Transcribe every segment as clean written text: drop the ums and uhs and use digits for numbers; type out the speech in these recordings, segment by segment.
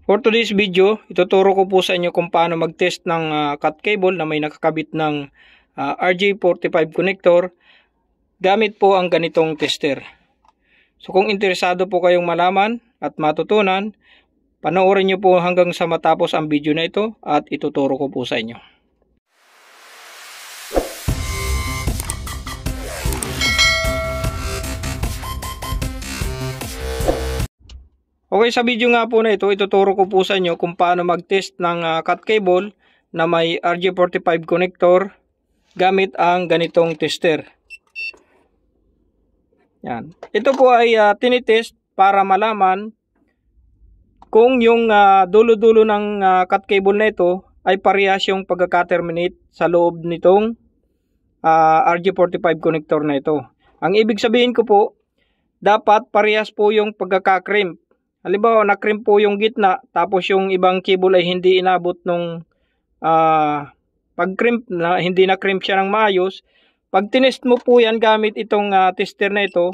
For today's video, ituturo ko po sa inyo kung paano mag-test ng cut cable na may nakakabit ng RJ45 connector gamit po ang ganitong tester. So kung interesado po kayong malaman at matutunan, panoorin nyo po hanggang sa matapos ang video na ito at ituturo ko po sa inyo. Okay, sa video nga po na ito, ituturo ko po sa inyo kung paano mag-test ng cut cable na may RJ45 connector gamit ang ganitong tester. Yan. Ito po ay tinitest para malaman kung yung dulo-dulo ng cut cable na ito ay parehas yung pagkaka-terminate sa loob nitong RJ45 connector na ito. Ang ibig sabihin ko po, dapat parehas po yung pagkaka-crimp. Halimbawa, na-crimp po yung gitna, tapos yung ibang cable ay hindi inabot nung pag-crimp, na hindi na-crimp siya ng maayos. Pag tinest mo po yan gamit itong tester na ito,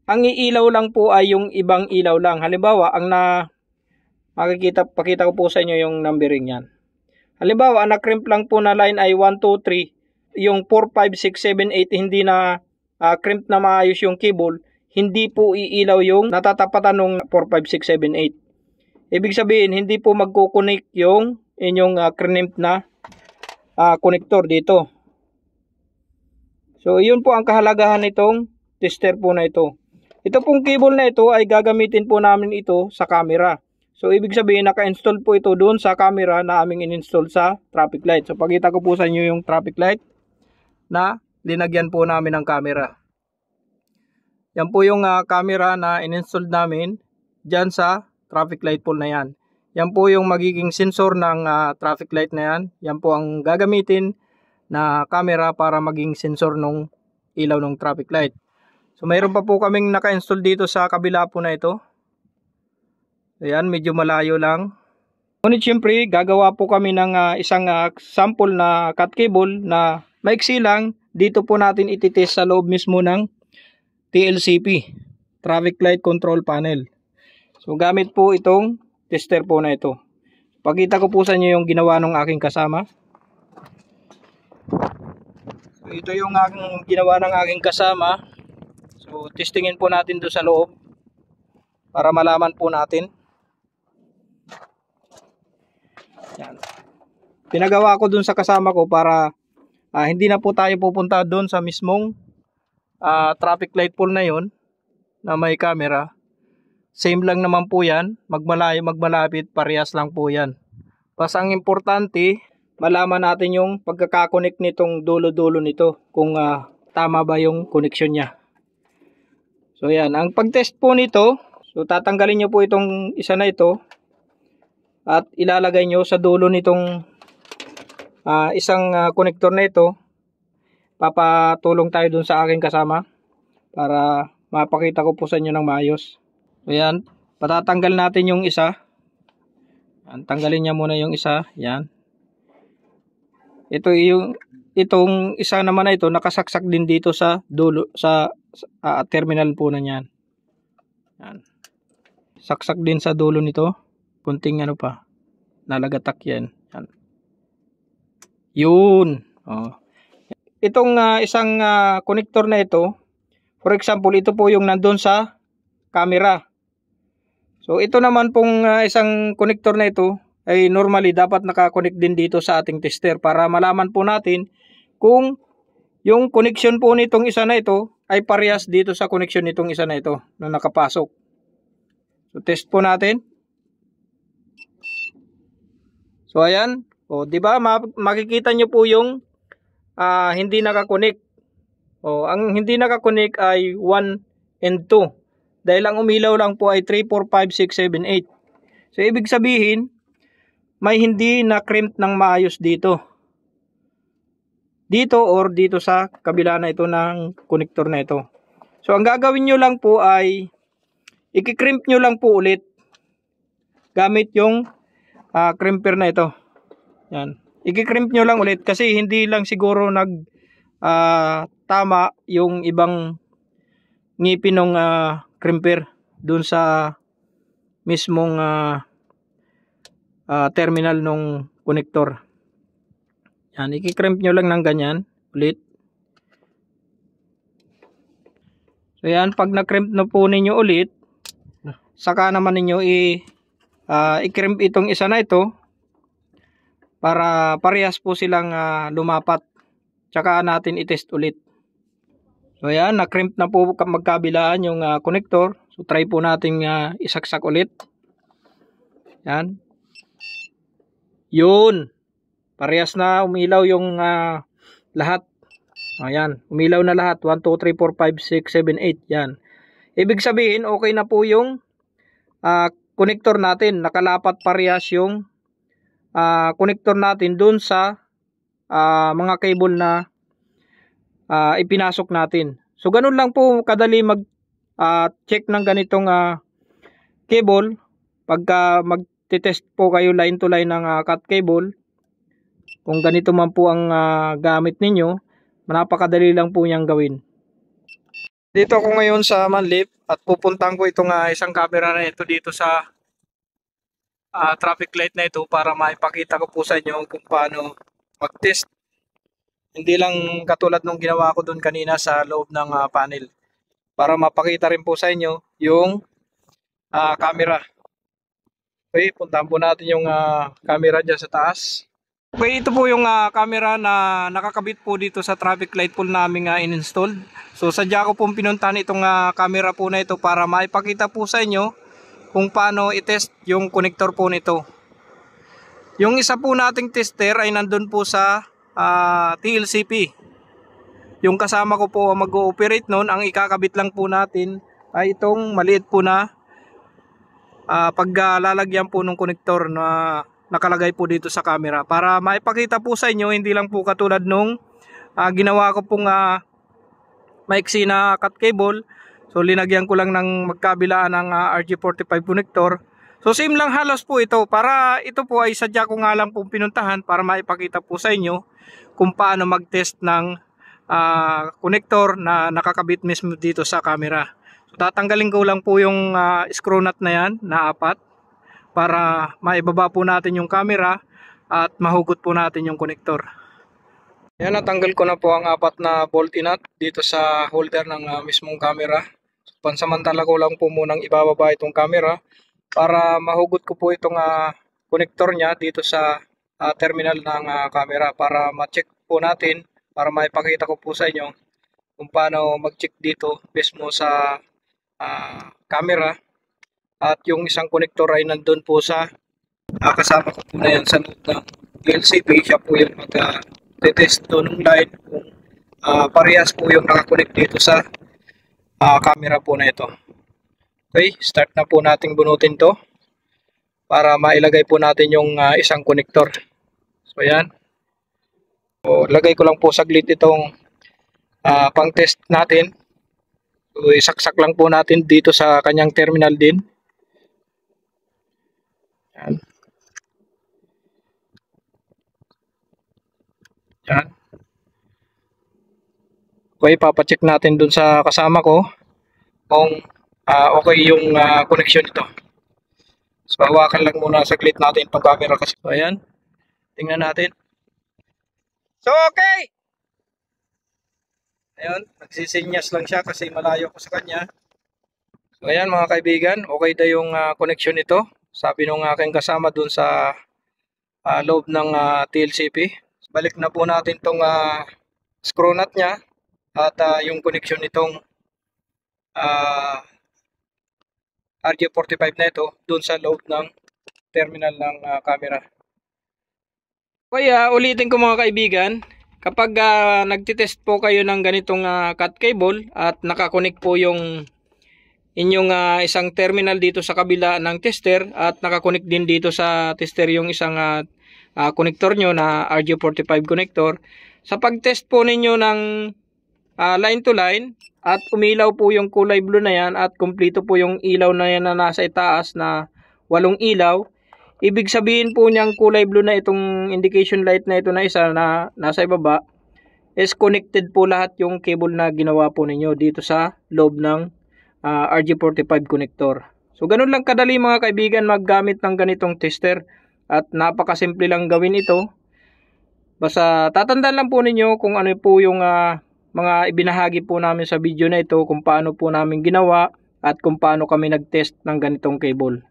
ang iilaw lang po ay yung ibang ilaw lang. Halimbawa, ang pakita ko po sa inyo yung numbering yan. Halimbawa, ang na-crimp lang po na line ay 1, 2, 3, yung 4, 5, 6, 7, 8, hindi na crimp na maayos yung cable, hindi po iilaw yung natatapatan ng 4, 5, 6, 7, 8. Ibig sabihin, hindi po magkukunik yung inyong crimp na connector dito. So, yun po ang kahalagahan nitong tester po na ito. Ito pong cable na ito ay gagamitin po namin ito sa camera. So, ibig sabihin, naka-install po ito doon sa camera na aming in-install sa traffic light. So, pakita ko po sa inyo yung traffic light na linagyan po namin ng camera. Yan po yung camera na in-install namin dyan sa traffic light pole na yan. Yan po yung magiging sensor ng traffic light na yan. Yan po ang gagamitin na camera para maging sensor ng ilaw ng traffic light. So mayroon pa po kaming naka-install dito sa kabila po na ito. Ayan, medyo malayo lang. Ngunit syempre, gagawa po kami ng isang sample na cut cable na maiksi lang. Dito po natin ititest sa loob mismo ng TLCP, Traffic Light Control Panel. So gamit po itong tester po na ito. Pakita ko po sa inyo yung ginawa ng aking kasama. So ito yung ginawa ng aking kasama. So testingin po natin doon sa loob para malaman po natin. Yan. Pinagawa ko doon sa kasama ko para hindi na po tayo pupunta doon sa mismong traffic light pole na yon na may camera. Same lang naman po yan, magmalayo magmalapit, parehas lang po yan. Basta ang importante, malaman natin yung pagkakakonek nitong dulo-dulo nito, kung tama ba yung connection niya. So yan, ang pagtest po nito, so tatanggalin nyo po itong isa na ito at ilalagay nyo sa dulo nitong isang connector na ito. Papatulong tayo dun sa aking kasama para mapakita ko po sa inyo ng maayos. So yan, patatanggal natin yung isa. Yan, tanggalin niya muna yung isa. Yan. Itong isa naman na ito nakasaksak din dito sa dulo sa terminal po na yan. Yan. Saksak din sa dulo nito. Kunting ano pa. Nalagatak yan. Yan. Yun. Oh. Itong isang connector na ito, for example, ito po yung nandun sa camera. So ito naman pong isang connector na ito ay normally dapat nakakonect din dito sa ating tester para malaman po natin kung yung connection po nitong isa na ito ay parehas dito sa connection nitong isa na ito na nakapasok. So test po natin. So ayan, o di ba makikita nyo po yung hindi nakakonek. Ang hindi nakakonek ay 1 and 2. Dahil ang umilaw lang po ay 3, 4, 5, 6, 7, 8. So ibig sabihin, may hindi na crimp ng maayos dito. Dito or dito sa kabila na ito ng connector na ito. So ang gagawin nyo lang po ay i-crimp nyo lang po ulit gamit yung crimper na ito. Yan. I-crimp nyo lang ulit kasi hindi lang siguro tama yung ibang ngipin ng crimper dun sa mismong terminal nung connector. Yan, i-crimp nyo lang ng ganyan ulit. So yan, pag na-crimp na po ninyo ulit, saka naman ninyo i-crimp itong isa na ito para parehas po silang lumapat. Tsaka natin i-test ulit. So yan, na-crimp na po magkabilaan yung connector. So try po natin isaksak ulit. Yan. Yun. Parehas na umilaw yung lahat. Ayan, umilaw na lahat. 1, 2, 3, 4, 5, 6, 7, 8. Yan. Ibig sabihin, okay na po yung connector natin. Nakalapat parehas yung connector natin dun sa mga cable na ipinasok natin. So, ganun lang po kadali mag-check ng ganitong cable. Pagka mag-test po kayo line to line ng cut cable, kung ganito man po ang gamit ninyo, napakadali lang po niyang gawin. Dito ako ngayon sa Manlip at pupuntahan ko itong isang camera na ito dito sa traffic light na ito para maipakita ko po sa inyo kung paano mag-test. Hindi lang katulad nung ginawa ko doon kanina sa loob ng panel. Para mapakita rin po sa inyo yung camera. Okay, puntahan po natin yung camera dyan sa taas. Okay, ito po yung camera na nakakabit po dito sa traffic light pole namin in-install. So sadya ko pong pinuntahan itong camera po na ito para maipakita po sa inyo kung paano i-test yung connector po nito. Yung isa po nating tester ay nandun po sa TLCP. Yung kasama ko po mag-ooperate noon, ang ikakabit lang po natin ay itong maliit po na paglalagyan po ng connector na nakalagay po dito sa camera para maipakita po sa inyo, hindi lang po katulad nung ginawa ko pong maiksi na cut cable. So linagyan ko lang ng magkabilaan ng RG45 connector. So same lang halos po ito, para ito po ay sadya ko nga lang pong pinuntahan para maipakita po sa inyo kung paano mag-test ng connector na nakakabit mismo dito sa camera. So tatanggalin ko lang po yung screw nut na yan na 4 para maibaba po natin yung camera at mahugot po natin yung connector. Yan, natanggal ko na po ang 4 na bolt nut dito sa holder ng mismong camera. So, pansamantala ko lang po munang ibababa itong camera para mahugot ko po itong connector niya dito sa terminal ng camera para ma-check po natin, para maipakita ko po sa inyo kung paano mag-check dito mismo sa camera. At yung isang connector ay nandun po sa kasama ko po na yan sa loob ng LCP. Siya po yung mag-test doon ng line kung parehas po yung nakakonect dito sa camera po na ito. Okay, start na po nating bunutin to para mailagay po natin yung isang connector. So yan. So, lagay ko lang po saglit itong pang test natin. So, isaksak lang po natin dito sa kanyang terminal din. Yan. Yan. Okay, papacheck natin dun sa kasama ko kung okay yung connection nito. So, hawakan lang muna saglit natin itong camera kasi. So, ayan. Tingnan natin. So, okay! Ayun, nagsisinyas lang siya kasi malayo ko sa kanya. So, ayan mga kaibigan, okay na yung connection nito. Sabi nung aking kasama dun sa loob ng TLCP. Balik na po natin tong screw nut niya at yung connection nitong RG45 na ito dun sa loob ng terminal ng camera. Kaya ulitin ko mga kaibigan, kapag nagtitest po kayo ng ganitong cut cable at nakakonect po yung inyong isang terminal dito sa kabila ng tester at nakakonect din dito sa tester yung isang connector nyo na RG45 connector. Sa pagtest po ninyo ng line to line at umilaw po yung kulay blue na yan at kumpleto po yung ilaw na yan na nasa itaas na 8 ilaw, ibig sabihin po niyang kulay blue na itong indication light na ito na isa na nasa ibaba is connected po lahat yung cable na ginawa po ninyo dito sa loob ng RG45 connector. So ganun lang kadali mga kaibigan maggamit ng ganitong tester at napakasimple lang gawin ito. Basta tatandaan lang po ninyo kung ano po yung mga ibinahagi po namin sa video na ito, kung paano po namin ginawa at kung paano kami nag-test ng ganitong cable.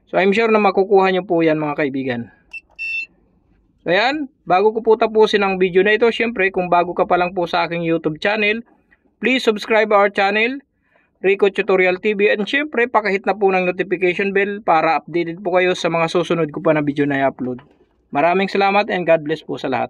So I'm sure na makukuha nyo po yan mga kaibigan. So ayan, bago ko po tapusin ang video na ito, syempre kung bago ka pa lang po sa aking YouTube channel, please subscribe our channel, Rico Tutorial TV, and syempre pakahit na po ng notification bell para updated po kayo sa mga susunod ko pa na video na i-upload. Maraming salamat and God bless po sa lahat.